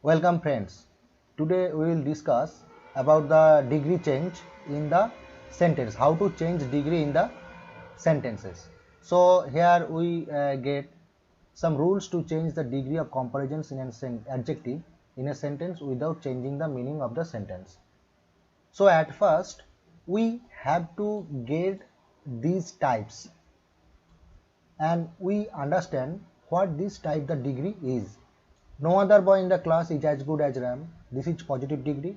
Welcome friends. Today we will discuss about the degree change in the sentence. How to change degree in the sentences. So here we get some rules to change the degree of comparisons in an adjective in a sentence without changing the meaning of the sentence. So at first we have to get these types and we understand what this type the degree is. No other boy in the class is as good as Ram. This is positive degree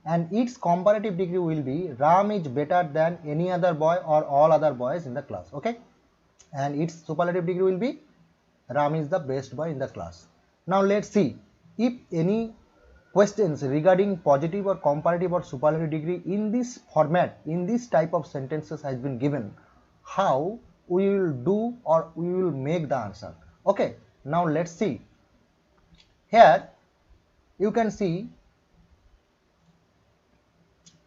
and its comparative degree will be Ram is better than any other boy or all other boys in the class. Okay, and its superlative degree will be Ram is the best boy in the class. Now let's see if any questions regarding positive or comparative or superlative degree in this format, in this type of sentences has been given, how we will do or we will make the answer. Okay, now let's see. Here you can see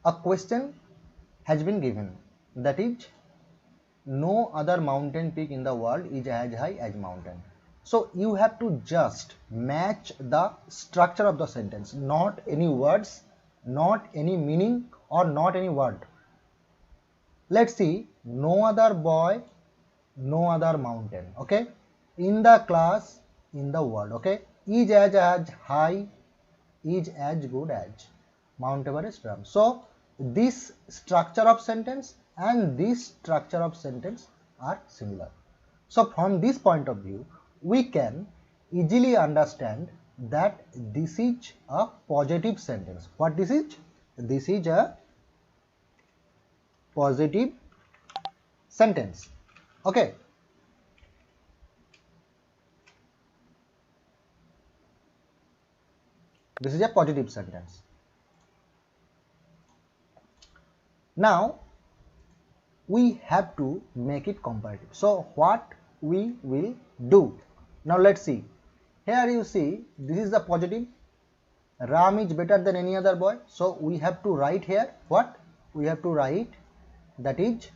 a question has been given, that is, no other mountain peak in the world is as high as mountain. So you have to just match the structure of the sentence, not any words, not any meaning or not any word. Let's see, no other boy, no other mountain. Okay, in the class, in the world. Okay, is as high, is as good as Mount Everest Ram. So this structure of sentence and this structure of sentence are similar. So from this point of view, we can easily understand that this is a positive sentence. What this is? This is a positive sentence. Okay. This is a positive sentence. Now we have to make it comparative. So what we will do? Now let's see. Here you see this is the positive. Ram is better than any other boy. So we have to write here what? We have to write that is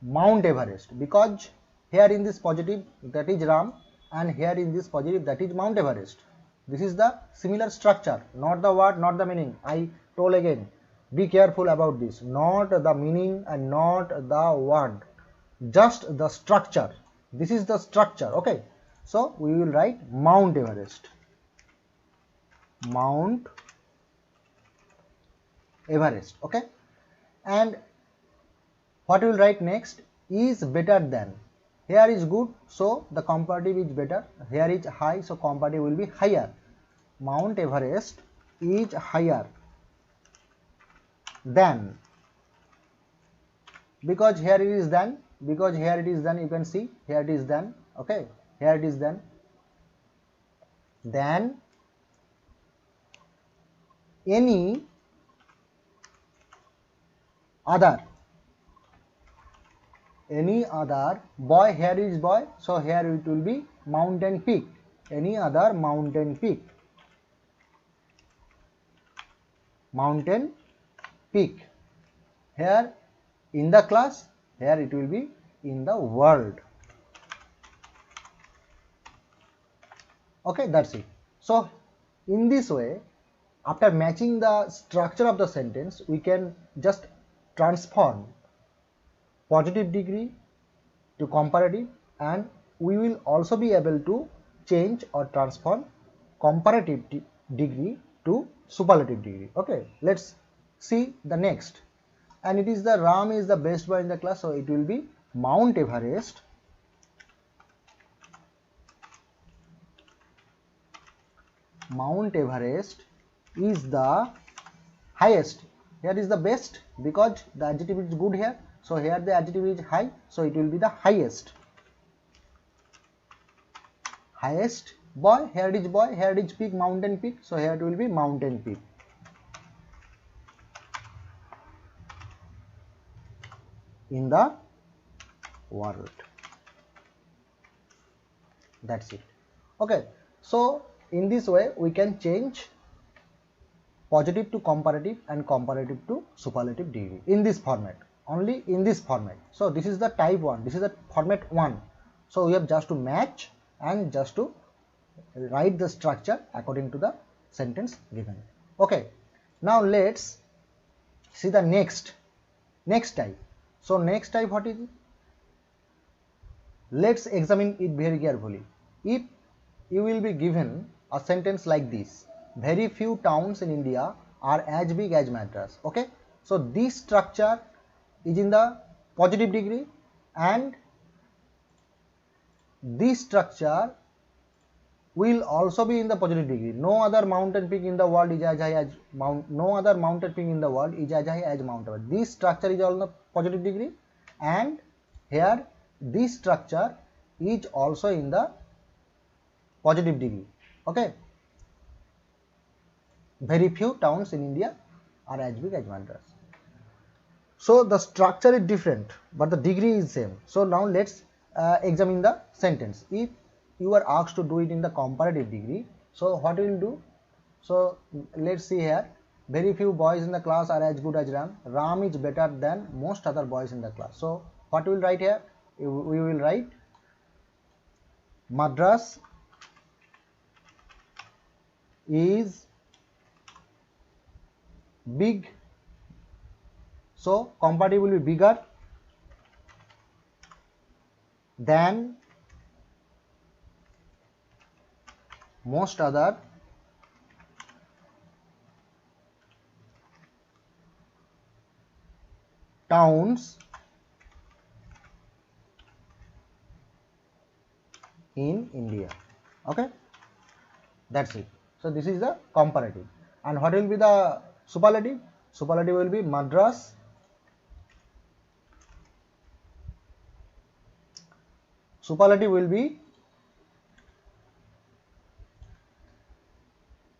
Mount Everest, because here in this positive that is Ram and here in this positive that is Mount Everest. This is the similar structure, not the word, not the meaning. I told again, be careful about this, not the meaning and not the word, just the structure. This is the structure. Okay, so we will write Mount Everest, Mount Everest. Okay, and what we will write next is better than. Here is good, so the comparative is better. Here is high, so comparative will be higher. Mount Everest is higher than, because here it is than, because here it is than, you can see here it is than. Okay, here it is than any other boy. Here is boy, so here it will be mountain peak, any other mountain peak, mountain peak. Here in the class, here it will be in the world. Okay, that's it. So in this way, after matching the structure of the sentence, we can just transform positive degree to comparative, and we will also be able to change or transform comparative degree to superlative degree. Okay, let's see the next, and it is the Ram is the best boy in the class, so it will be Mount Everest is the highest. Here is the best because the adjective is good here, so here the adjective is high, so it will be the highest boy. Here it is boy, here it is peak, mountain peak, so here it will be mountain peak in the world. That's it. Okay, so in this way we can change positive to comparative and comparative to superlative degree in this format, only in this format. So this is the type 1, this is the format 1. So we have just to match and just to write the structure according to the sentence given. Okay, now let's see the next type. So next type, what is it? Let's examine it very carefully. If you will be given a sentence like this: very few towns in India are as big as Madras. Okay, so this structure is in the positive degree, and this structure will also be in the positive degree. No other mountain peak in the world is as high as no other mountain peak in the world is as high as Mount Everest. This structure is all in the positive degree, and here this structure is also in the positive degree. Okay, very few towns in India are as big as Madras. So the structure is different, but the degree is same. So now let's examine the sentence. If you are asked to do it in the comparative degree, so what we will do? So let's see here. Very few boys in the class are as good as Ram. Ram is better than most other boys in the class. So what we will write here? We will write Madras is big. So comparative will be bigger than most other towns in India. Okay, that's it. So this is the comparative. And what will be the superlative? Superlative will be Madras superlative will be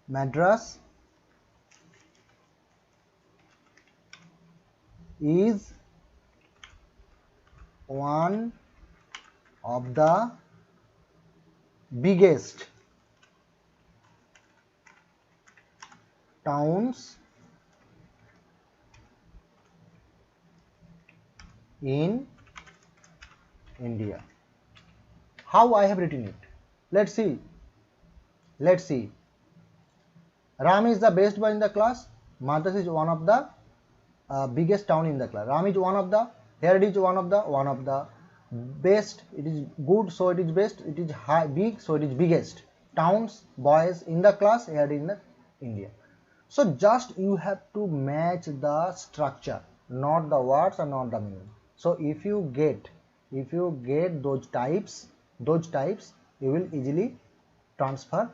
Madras is one of the biggest towns in India. How I have written it? Let's see. Ram is the best boy in the class. Madras is one of the biggest town in the class. Ram is one of the, here it is one of the best, it is good, so it is best, it is high, big, so it is biggest towns, boys in the class here in the India. So just you have to match the structure, not the words and not the meaning. So if you get those types, you will easily transfer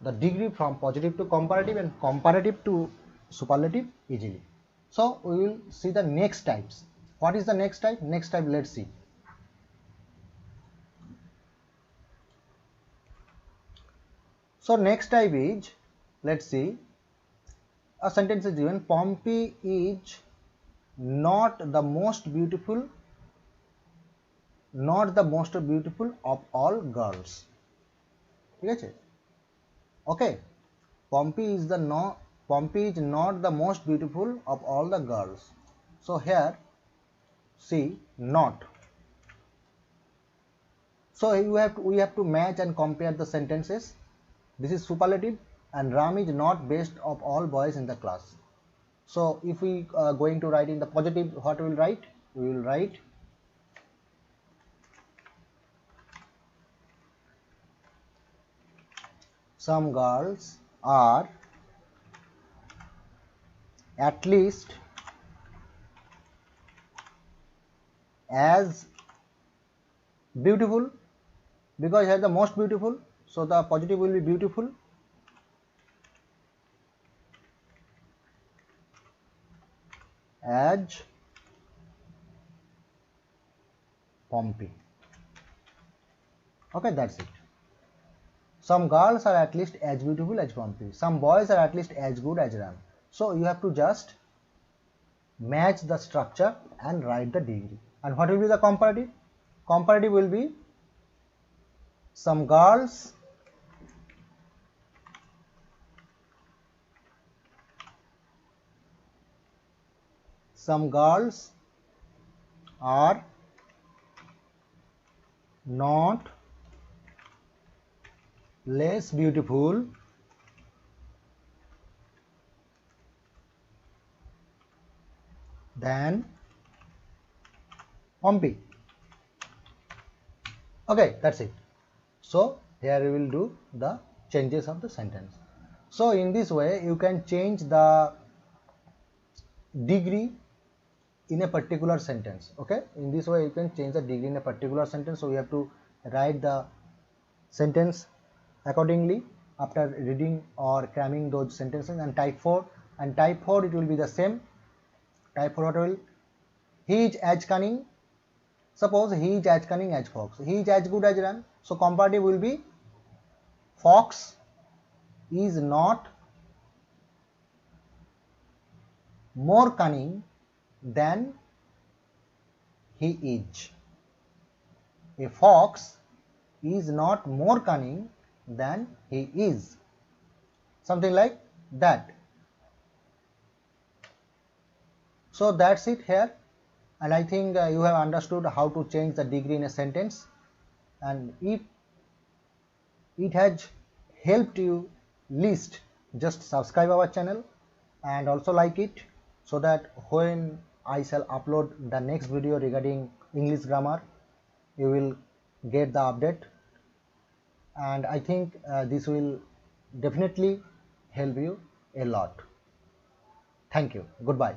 the degree from positive to comparative and comparative to superlative easily. So we will see the next types. What is the next type? Next type, let's see. So next type is, let's see, a sentence is given: Pompeii is not the most beautiful of all girls. Okay, Pompeii is not the most beautiful of all the girls. So here see, not. So we have to match and compare the sentences. This is superlative, and Ram is not best of all boys in the class. So if we are going to write in the positive, what we will write? We will write some girls are at least as beautiful, because here the most beautiful, so the positive will be beautiful, as Pompeii. Okay, that's it. Some girls are at least as beautiful as Pompeii. Some boys are at least as good as Ram. So you have to just match the structure and write the degree. And what will be the comparative? Comparative will be some girls are not less beautiful than Pompey. Okay, that's it. So here we will do the changes of the sentence. So in this way you can change the degree in a particular sentence. Okay, in this way you can change the degree in a particular sentence. So we have to write the sentence accordingly after reading or cramming those sentences. And type 4, it will be the same. Type 4 what will, he is as cunning. Suppose he is as cunning as fox, he is as good as run. So comparative will be fox is not more cunning than he is. A fox is not more cunning than he is. Something like that. So that's it here, and I think you have understood how to change the degree in a sentence. And if it has helped you least, just subscribe our channel and also like it, so that when I shall upload the next video regarding English grammar, you will get the update. And I think this will definitely help you a lot. Thank you. Goodbye.